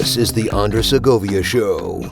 This is TheAndresSegovia Show.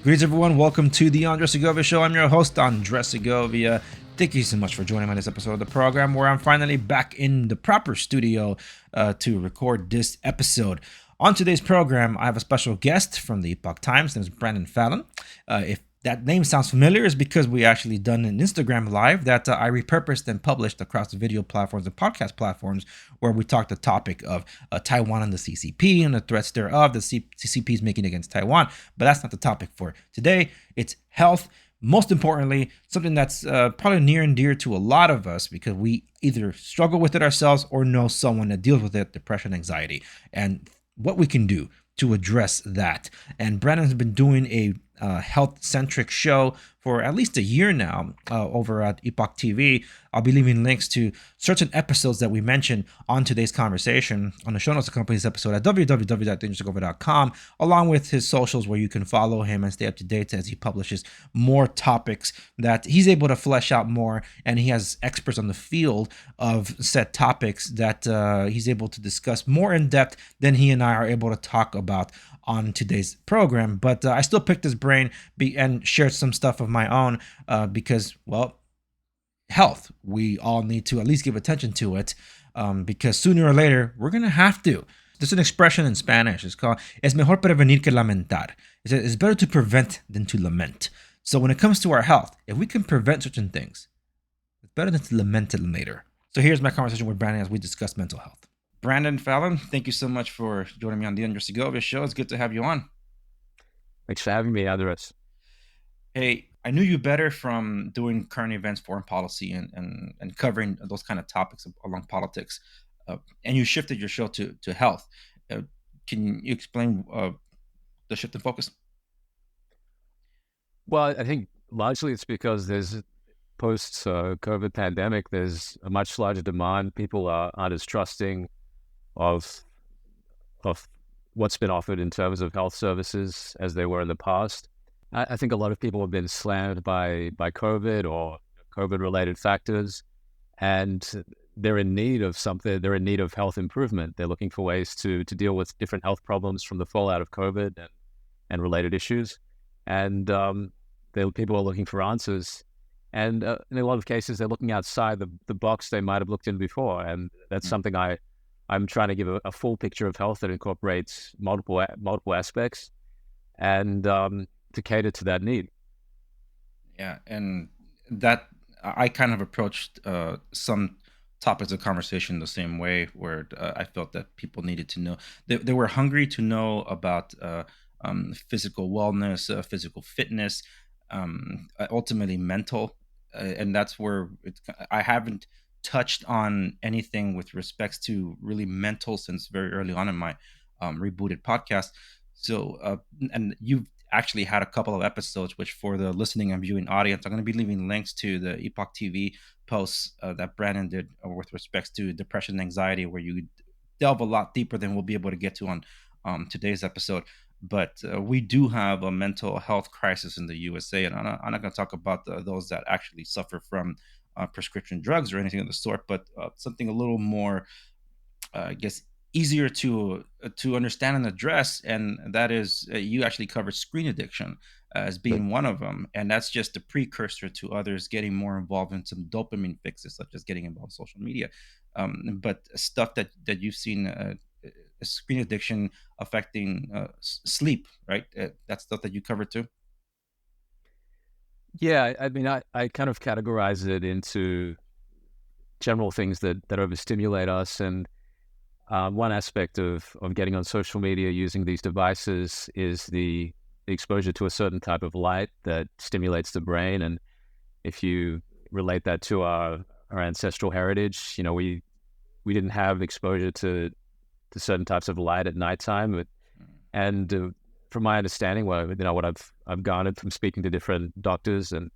Greetings, everyone. Welcome to TheAndresSegovia Show. I'm your host, TheAndresSegovia. Thank you so much for joining me on this episode of the program where I'm finally back in the proper studio to record this episode. On today's program, I have a special guest from the Epoch Times. His name is Brendon Fallon. If that name sounds familiar, it's because we actually done an Instagram live that I repurposed and published across the video platforms and podcast platforms where we talked the topic of Taiwan and the CCP and the threats thereof the CCP is making against Taiwan. But that's not the topic for today. It's health. Most importantly, something that's probably near and dear to a lot of us because we either struggle with it ourselves or know someone that deals with it, depression, anxiety, and what we can do to address that. And Brendon has been doing a health-centric show for at least a year now over at Epoch TV. I'll be leaving links to certain episodes that we mentioned on today's conversation on the show notes accompanying this episode at www.TheAndresSegovia.com, along with his socials where you can follow him and stay up to date as he publishes more topics that he's able to flesh out more, and he has experts on the field of set topics that he's able to discuss more in depth than he and I are able to talk about on today's program. But I still picked his brain and shared some stuff of my own because, well, health. We all need to at least give attention to it because sooner or later, we're going to have to. There's an expression in Spanish. It's called, es mejor prevenir que lamentar. It's better to prevent than to lament. So when it comes to our health, if we can prevent certain things, it's better than to lament it later. So here's my conversation with Brendon as we discuss mental health. Brendon Fallon, thank you so much for joining me on the TheAndresSegovia Show. It's good to have you on. Thanks for having me, Andres. Hey, I knew you better from doing current events, foreign policy, and covering those kind of topics along politics. And you shifted your show to health. Can you explain the shift in focus? Well, I think largely it's because there's post-COVID pandemic, there's a much larger demand. People aren't as trusting of what's been offered in terms of health services as they were in the past. I think a lot of people have been slammed by COVID or COVID-related factors, and they're in need of something. They're in need of health improvement. They're looking for ways to deal with different health problems from the fallout of COVID and related issues. And people are looking for answers. And in a lot of cases, they're looking outside the box they might have looked in before. And that's something I'm trying to give a full picture of health that incorporates multiple aspects and to cater to that need. Yeah, and that I kind of approached some topics of conversation the same way, where I felt that people needed to know. They were hungry to know about physical wellness, physical fitness, ultimately mental. And that's where I haven't touched on anything with respects to really mental since very early on in my rebooted podcast. So, and you've actually had a couple of episodes, which for the listening and viewing audience, I'm going to be leaving links to the Epoch TV posts that Brendon did with respects to depression and anxiety, where you delve a lot deeper than we'll be able to get to on today's episode. But we do have a mental health crisis in the USA, and I'm not going to talk about those that actually suffer from prescription drugs or anything of the sort, but something a little more, I guess, easier to understand and address, and that is you actually covered screen addiction as being one of them, and that's just a precursor to others getting more involved in some dopamine fixes, such as getting involved in social media, but stuff that you've seen. Screen addiction affecting sleep, right? That's stuff that you covered too. Yeah, I mean, I kind of categorize it into general things that overstimulate us. And one aspect of getting on social media using these devices is the exposure to a certain type of light that stimulates the brain. And if you relate that to our ancestral heritage, you know, we didn't have exposure to certain types of light at nighttime. And from my understanding, what I've garnered from speaking to different doctors and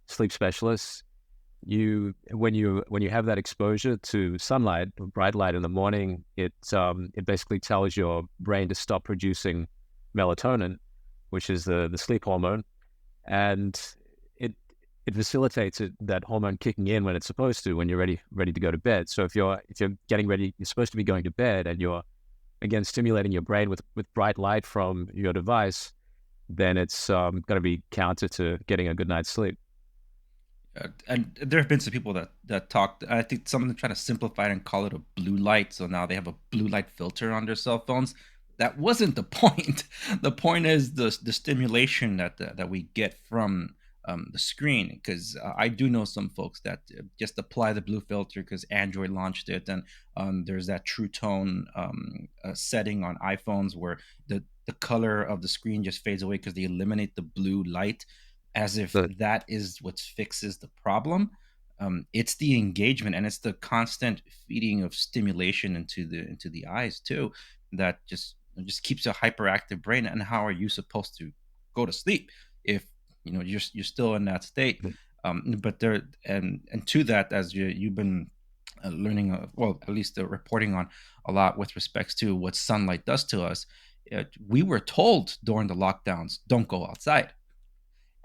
sleep specialists, when you have that exposure to sunlight, bright light in the morning, it basically tells your brain to stop producing melatonin, which is the sleep hormone, and it facilitates that hormone kicking in when it's supposed to, when you're ready to go to bed. So if you're getting ready, you're supposed to be going to bed, and you're again, stimulating your brain with bright light from your device, then it's going to be counter to getting a good night's sleep. And there have been some people that talked. I think some of them try to simplify it and call it a blue light. So now they have a blue light filter on their cell phones. That wasn't the point. The point is the stimulation that we get from the screen. Because I do know some folks that just apply the blue filter because Android launched it, and there's that True Tone setting on iPhones where the color of the screen just fades away because they eliminate the blue light, as if But that is what fixes the problem. It's the engagement and it's the constant feeding of stimulation into the eyes too that just keeps a hyperactive brain. And how are you supposed to go to sleep if you're still in that state? But there and to that, as you've been learning, well, at least reporting on a lot with respects to what sunlight does to us. We were told during the lockdowns, don't go outside,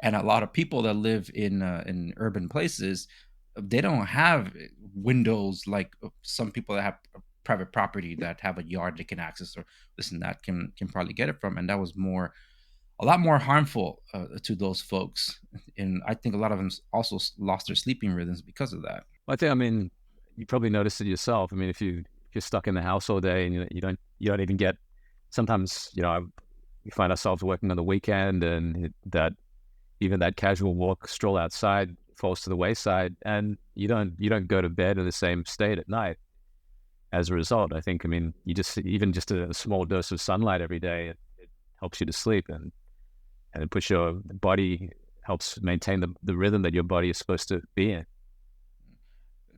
and a lot of people that live in urban places, they don't have windows like some people that have private property that have a yard they can access, or this and that can probably get it from. And that was a lot more harmful to those folks, and I think a lot of them also lost their sleeping rhythms because of that. I mean, you probably noticed it yourself. I mean, if you're stuck in the house all day and you don't even get. Sometimes we find ourselves working on the weekend, and that even that casual walk, stroll outside falls to the wayside, and you don't go to bed in the same state at night. As a result, I think, I mean, even just a small dose of sunlight every day, it helps you to sleep, and it puts your body, helps maintain the rhythm that your body is supposed to be in.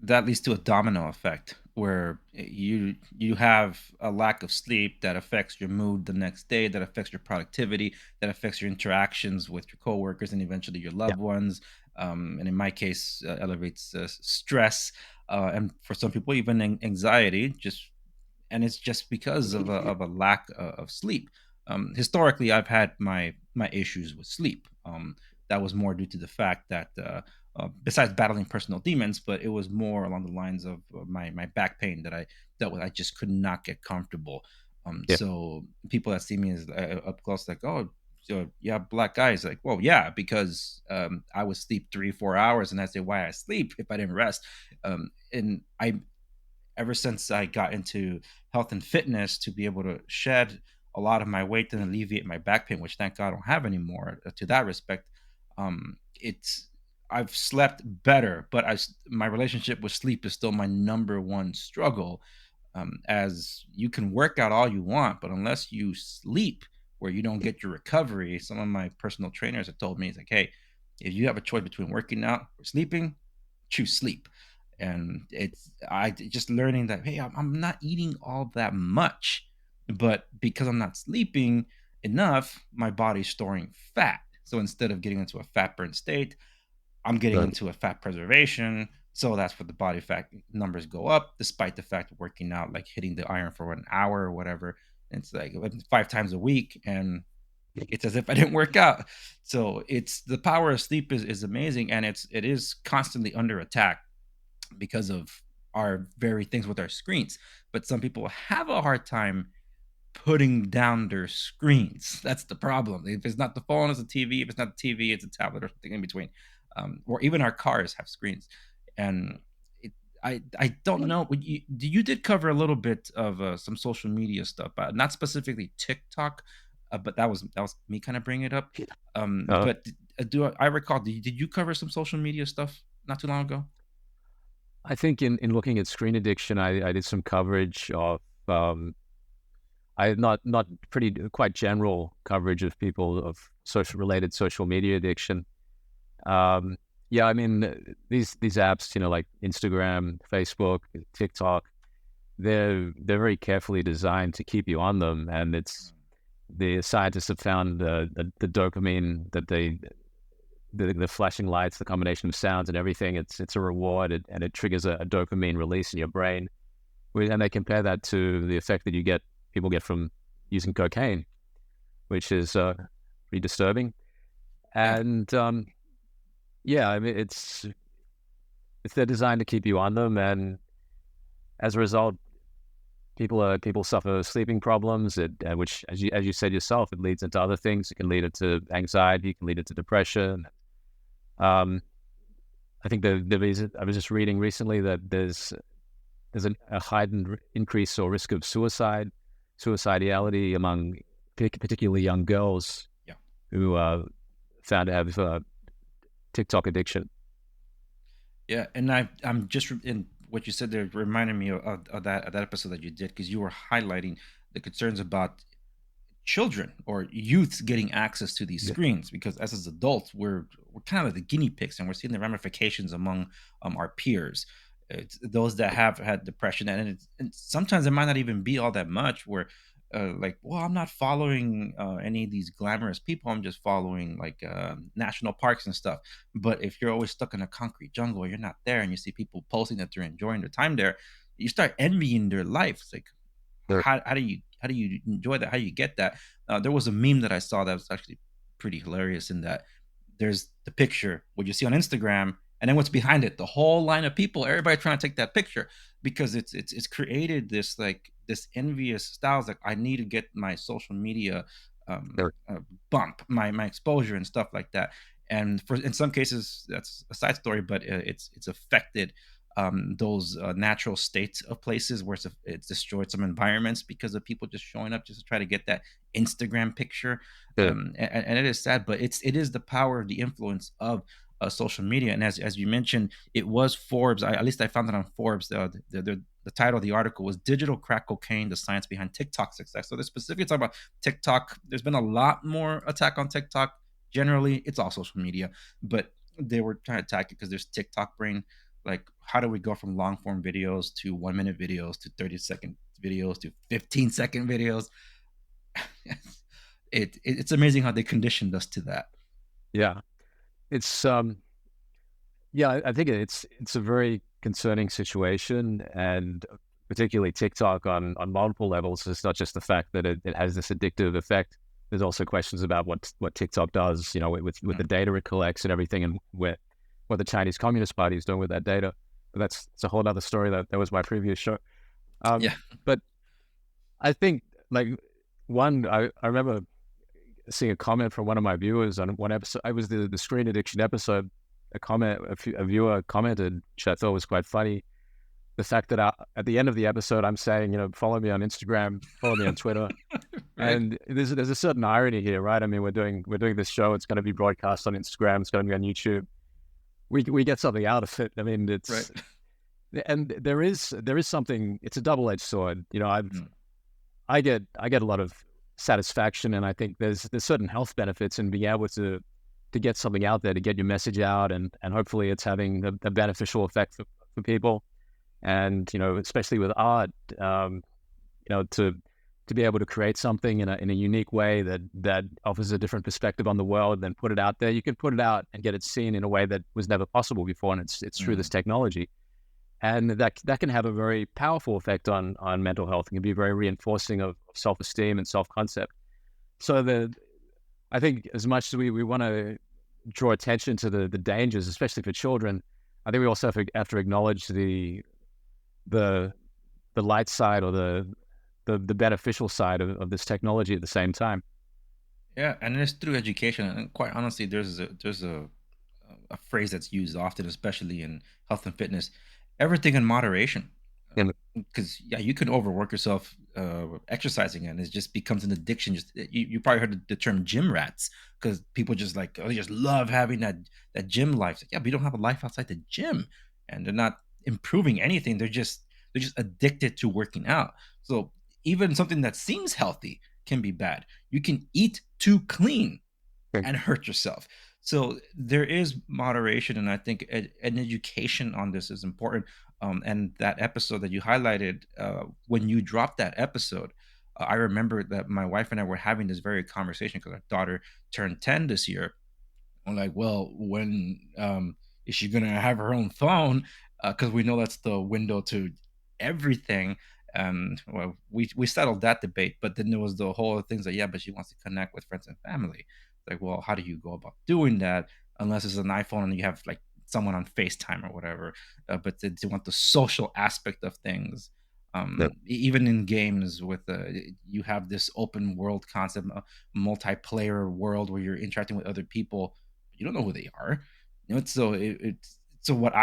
That leads to a domino effect where you have a lack of sleep that affects your mood the next day, that affects your productivity, that affects your interactions with your coworkers and eventually your Yeah, loved ones, and in my case elevates stress, and for some people even anxiety, just and it's just because of a lack of sleep. Historically, I've had my issues with sleep. That was more due to the fact that besides battling personal demons, but it was more along the lines of my back pain that I dealt with. I just could not get comfortable. yeah, So people that see me as up close, like, oh, so you have black eyes, like, well, yeah, because I would sleep 3 4 hours, and I say, why I sleep if I didn't rest? And I ever since I got into health and fitness to be able to shed a lot of my weight and alleviate my back pain, which thank God I don't have anymore. To that respect, it's I've slept better, but my relationship with sleep is still my number one struggle. As you can work out all you want, but unless you sleep where you don't get your recovery, some of my personal trainers have told me, it's like, hey, if you have a choice between working out or sleeping, choose sleep. And it's I just learning that, hey, I'm not eating all that much, but because I'm not sleeping enough, my body's storing fat. So instead of getting into a fat burn state, I'm getting right. into a fat preservation. So that's where the body fat numbers go up, despite the fact of working out, like hitting the iron for an hour or whatever. It's like 5 times a week, and it's as if I didn't work out. So it's the power of sleep is amazing, and it is constantly under attack because of our very things with our screens. But some people have a hard time putting down their screens. That's the problem. If it's not the phone, it's a TV. If it's not the TV, it's a tablet or something in between. Or even our cars have screens. And it, I don't know. You did cover a little bit of some social media stuff, not specifically TikTok, but that was me kind of bringing it up. Uh, But do I recall? Did you cover some social media stuff not too long ago? I think in looking at screen addiction, I did some coverage of I not pretty quite general coverage of people of social media addiction. Um, yeah, I mean these apps, like Instagram, Facebook, TikTok, they're very carefully designed to keep you on them, and it's the scientists have found the dopamine that the flashing lights, the combination of sounds and everything, it's a reward, and it triggers a dopamine release in your brain. And they compare that to the effect that people get from using cocaine, which is pretty disturbing. Yeah. And yeah, I mean, it's they're designed to keep you on them, and as a result, People suffer sleeping problems, which, as you said yourself, it leads into other things. It can lead into anxiety, it can lead into depression. Um, I think I was just reading recently that there's a heightened increase or risk of suicidality among particularly young girls Yeah. who are found to have TikTok addiction. Yeah, and I'm just in what you said there reminded me of that episode that you did, because you were highlighting the concerns about children or youths getting access to these Yeah. screens, because as adults we're kind of like the guinea pigs, and we're seeing the ramifications among our peers. It's those that have had depression, and sometimes it might not even be all that much, where like, well, I'm not following any of these glamorous people, I'm just following like national parks and stuff. But if you're always stuck in a concrete jungle, you're not there, and you see people posting that they're enjoying their time there, you start envying their life. It's like, Sure. how do you enjoy that? How do you get that? There was a meme that I saw that was actually pretty hilarious. In that, there's the picture what you see on Instagram, and then what's behind it, the whole line of people, everybody trying to take that picture, because it's created this like this envious styles. Like, I need to get my social media Sure. bump, my exposure and stuff like that. And for in some cases, that's a side story, but it's affected those natural states of places where it's destroyed some environments because of people just showing up just to try to get that Instagram picture. Sure. And it is sad, but it is the power of the influence of social media. And as you mentioned, it was Forbes. At least I found it on Forbes. The title of the article was "Digital Crack Cocaine: The Science Behind TikTok Success." So they're specifically talking about TikTok. There's been a lot more attack on TikTok. Generally, it's all social media, but they were trying to attack it because there's TikTok brain. Like, how do we go from long form videos to 1 minute videos to 30-second videos to 15-second videos? It's amazing how they conditioned us to that. Yeah. It's yeah, I think it's a very concerning situation, and particularly TikTok on multiple levels. It's not just the fact that it has this addictive effect. There's also questions about what TikTok does, with the data it collects and everything, and what the Chinese Communist Party is doing with that data. But it's a whole other story. That was my previous show. Yeah. But I think, like, I remember seeing a comment from one of my viewers on one episode. I was the screen addiction episode. A viewer commented, which I thought was quite funny. The fact that at the end of the episode, I'm saying, follow me on Instagram, follow me on Twitter, Right. and there's a certain irony here, right? I mean, we're doing this show. It's going to be broadcast on Instagram. It's going to be on YouTube. We get something out of it. I mean, Right. and there is something. It's a double-edged sword. Mm. I get a lot of satisfaction, and I think there's certain health benefits in being able to get something out there, to get your message out, and hopefully it's having a beneficial effect for people. And especially with art, to be able to create something in a unique way that offers a different perspective on the world, then put it out there. You can put it out and get it seen in a way that was never possible before, and it's through this technology. And that can have a very powerful effect on mental health. It can be very reinforcing of self-esteem and self-concept. So I think as much as we want to draw attention to the dangers, especially for children, I think we also have to acknowledge the light side, or the beneficial side of this technology at the same time. Yeah, and it's through education. And quite honestly, there's a phrase that's used often, especially in health and fitness: everything in moderation. And Because yeah, you can overwork yourself exercising, and it just becomes an addiction. Just you probably heard the term gym rats, because people just like, oh, they just love having that gym life. It's like, yeah, but you don't have a life outside the gym, and they're not improving anything. They're just addicted to working out. So even something that seems healthy can be bad. You can eat too clean and hurt yourself. So there is moderation, and I think an education on this is important. And that episode that you highlighted, when you dropped that episode, I remember that my wife and I were having this very conversation, because our daughter turned 10 this year. I'm like, well, when is she gonna have her own phone? Because we know that's the window to everything. Well, we settled that debate, but then there was the whole other things that, yeah, but she wants to connect with friends and family. Like, well, how do you go about doing that unless it's an iPhone and you have like someone on FaceTime or whatever? But they want the social aspect of things. Yep. Even in games with you have this open world concept, a multiplayer world where you're interacting with other people. You don't know who they are. So what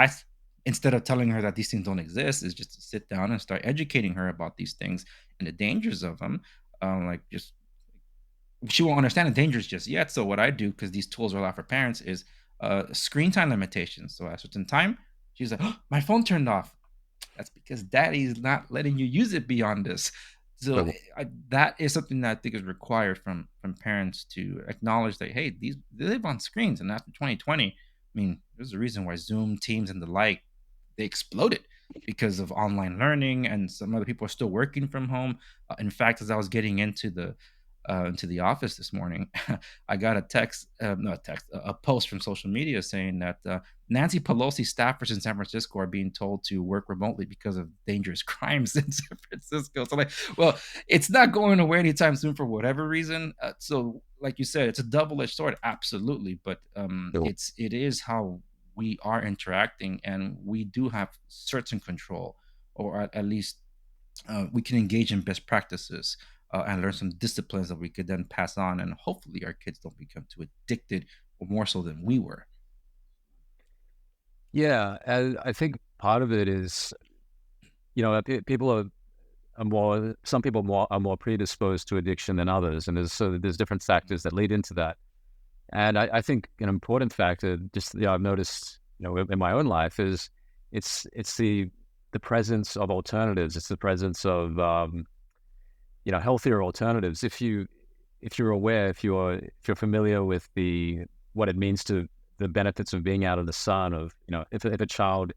instead of telling her that these things don't exist, is just to sit down and start educating her about these things and the dangers of them. Like just she won't understand the dangers just yet. So what I do, because these tools are allowed for parents, is screen time limitations. So at a certain time, she's like, "Oh, my phone turned off." That's because daddy's not letting you use it beyond this. So But that is something that I think is required from parents to acknowledge that, hey, these they live on screens, and after 2020, I mean, there's a reason why Zoom, Teams, and the like they exploded because of online learning, and some other people are still working from home. In fact, as I was getting into the office this morning, I got a text, no, a text, a post from social media saying that Nancy Pelosi staffers in San Francisco are being told to work remotely because of dangerous crimes in San Francisco. So, like, well, it's not going away anytime soon for whatever reason. So, like you said, it's a double-edged sword, absolutely. But no. it is how we are interacting, and we do have certain control, or at least we can engage in best practices and learn some disciplines that we could then pass on, and hopefully our kids don't become too addicted, or more so than we were. Yeah, and I think part of it is, people are more. Some people are more predisposed to addiction than others, and there's different factors that lead into that. And I think an important factor, just I've noticed, in my own life, is it's the presence of alternatives. It's the presence of healthier alternatives. If you're aware, if you're familiar with the what it means to the benefits of being out in the sun, of if a child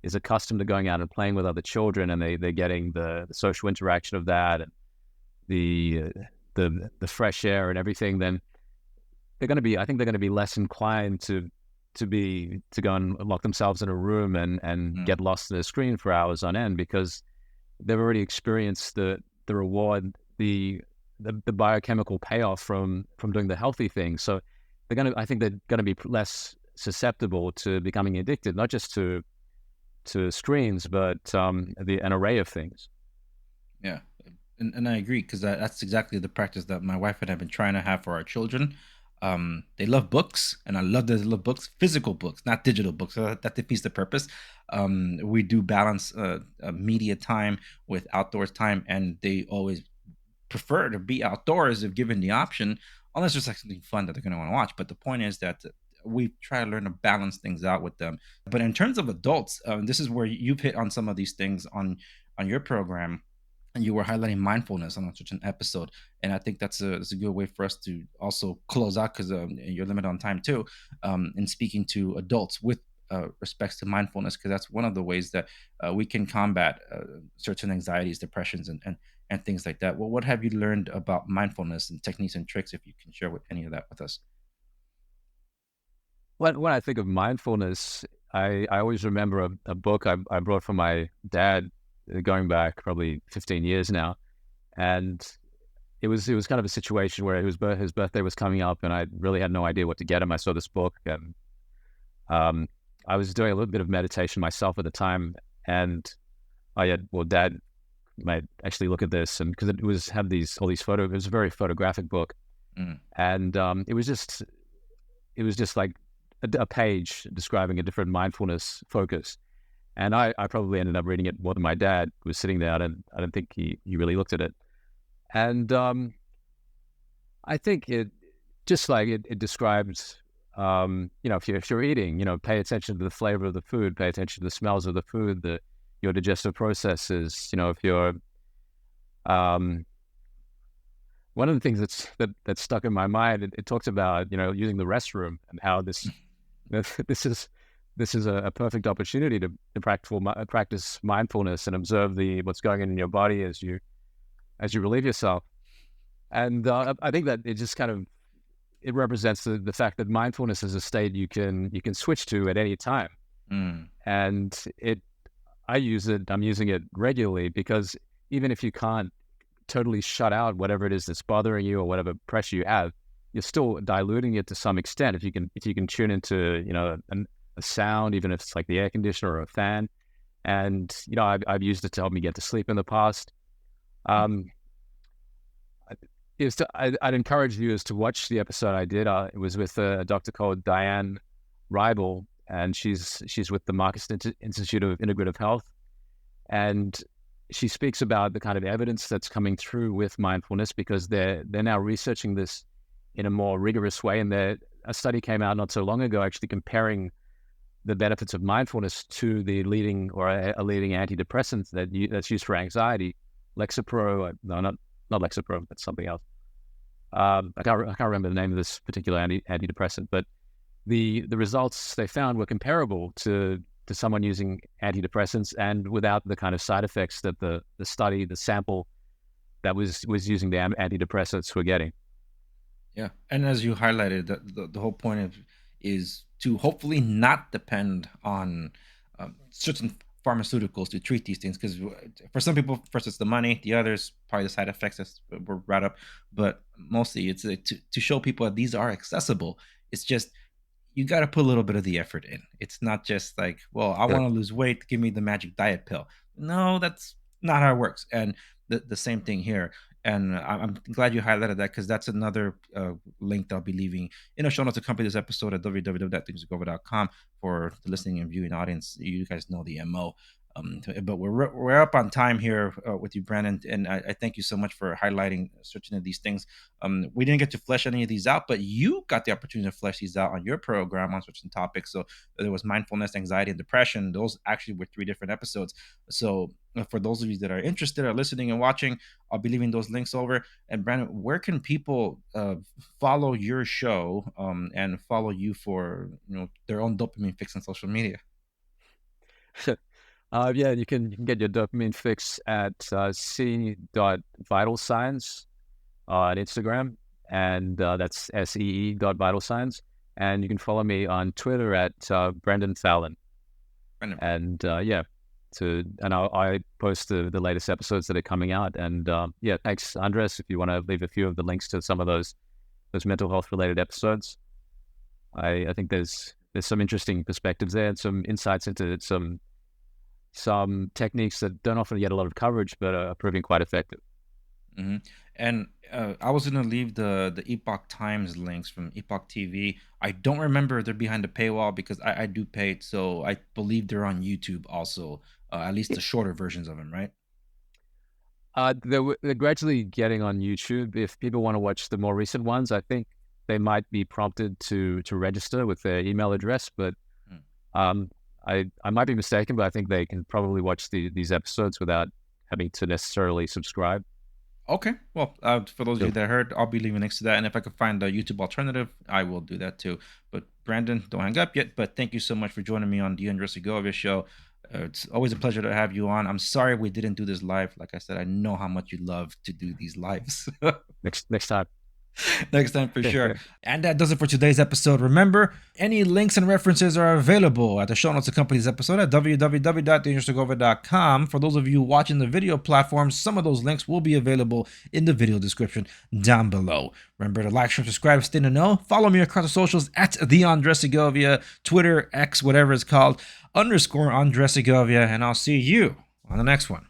is accustomed to going out and playing with other children, and they're getting the social interaction of that, and the the fresh air and everything, then I think they're going to be less inclined to go and lock themselves in a room and Mm, get lost in a screen for hours on end, because they've already experienced the reward, the biochemical payoff from doing the healthy things. So I think they're gonna be less susceptible to becoming addicted, not just to screens, but an array of things. yeah, and I agree, because that's exactly the practice that my wife and I've been trying to have for our children. They love books, and I love that they love books, physical books, not digital books. So that defeats the purpose. We do balance media time with outdoors time, and they always prefer to be outdoors if given the option, unless there's like something fun that they're going to want to watch. But the point is that we try to learn to balance things out with them. But in terms of adults, this is where you've hit on some of these things on your program, and you were highlighting mindfulness on such an episode. And I think that's a good way for us to also close out, because you're limited on time too, in speaking to adults with respects to mindfulness, because that's one of the ways that we can combat certain anxieties, depressions, and things like that. Well, what have you learned about mindfulness and techniques and tricks, if you can share with any of that with us? When I think of mindfulness, I always remember a book I brought from my dad, going back probably 15 years now. And it was kind of a situation where his birthday was coming up, and I really had no idea what to get him. I saw this book, and um, I was doing a little bit of meditation myself at the time, and I had, well, Dad might actually look at this, and because had these all these photos, it was a very photographic book, Mm, and it was just like a page describing a different mindfulness focus. And I probably ended up reading it more than my dad was sitting there, and I don't think he really looked at it. And I think it describes, if you're eating, pay attention to the flavor of the food, pay attention to the smells of the food, your digestive processes. If you're um, one of the things that's stuck in my mind, it talks about using the restroom, and how this is a perfect opportunity to practice mindfulness and observe what's going on in your body as you relieve yourself. And I think that it just kind of it represents the fact that mindfulness is a state you can switch to at any time. mm, And I'm using it regularly, because even if you can't totally shut out whatever it is that's bothering you, or whatever pressure you have, you're still diluting it to some extent. If you can tune into a sound, even if it's like the air conditioner or a fan, And, I've used it to help me get to sleep in the past. Um, I'd encourage viewers to watch the episode I did. It was with a doctor called Diane Reibel, and she's with the Marcus Institute of Integrative Health. And she speaks about the kind of evidence that's coming through with mindfulness, because they're now researching this in a more rigorous way. And a study came out not so long ago actually comparing the benefits of mindfulness to the leading antidepressant that's used for anxiety, Lexapro. No, not Lexapro. That's something else. I can't remember the name of this particular antidepressant, but the results they found were comparable to someone using antidepressants, and without the kind of side effects that the sample that was using the antidepressants were getting. Yeah, and as you highlighted, the whole point is to hopefully not depend on certain pharmaceuticals to treat these things, because for some people, first it's the money, the others probably the side effects that were brought up, but mostly it's to show people that these are accessible. It's just you got to put a little bit of the effort in. It's not just like, well, I want to lose weight, give me the magic diet pill. No, that's not how it works. And the same thing here. And I'm glad you highlighted that, because that's another link that I'll be leaving in the show notes to accompany this episode at www.TheAndresSegovia.com for the listening and viewing audience. You guys know the MO. But we're up on time here with you, Brendon, and I thank you so much for highlighting certain of these things. We didn't get to flesh any of these out, but you got the opportunity to flesh these out on your program on certain topics. So there was mindfulness, anxiety, and depression. Those actually were 3 different episodes. So for those of you that are interested, are listening and watching, I'll be leaving those links over. And Brendon, where can people follow your show and follow you for their own dopamine fix on social media? You can get your dopamine fix at c.vitalsigns on Instagram, and that's see.vitalsigns. And you can follow me on Twitter at Brendon Fallon. And I post the latest episodes that are coming out. And thanks, Andres, if you want to leave a few of the links to some of those mental health related episodes. I think there's some interesting perspectives there and some insights into some techniques that don't often get a lot of coverage, but are proving quite effective. Mm-hmm. And I was going to leave the Epoch Times links from Epoch TV. I don't remember if they're behind the paywall, because I do pay it, so I believe they're on YouTube also, at least the shorter versions of them, right? They're gradually getting on YouTube. If people want to watch the more recent ones, I think they might be prompted to register with their email address, but I might be mistaken, but I think they can probably watch these episodes without having to necessarily subscribe. Okay. Well, for those of you that heard, I'll be leaving links to that. And if I could find a YouTube alternative, I will do that too. But Brendon, don't hang up yet. But thank you so much for joining me on the TheAndresSegovia show. It's always a pleasure to have you on. I'm sorry we didn't do this live. Like I said, I know how much you love to do these lives. Next time. Next time for sure. And that does it for today's episode. Remember, any links and references are available at the show notes accompany this episode at www.TheAndresSegovia.com. For those of you watching the video platforms, some of those links will be available in the video description down below. Remember to like, share, subscribe, stay in the know. Follow me across the socials at TheAndresSegovia, Twitter, X, whatever it's called, _AndresSegovia, and I'll see you on the next one.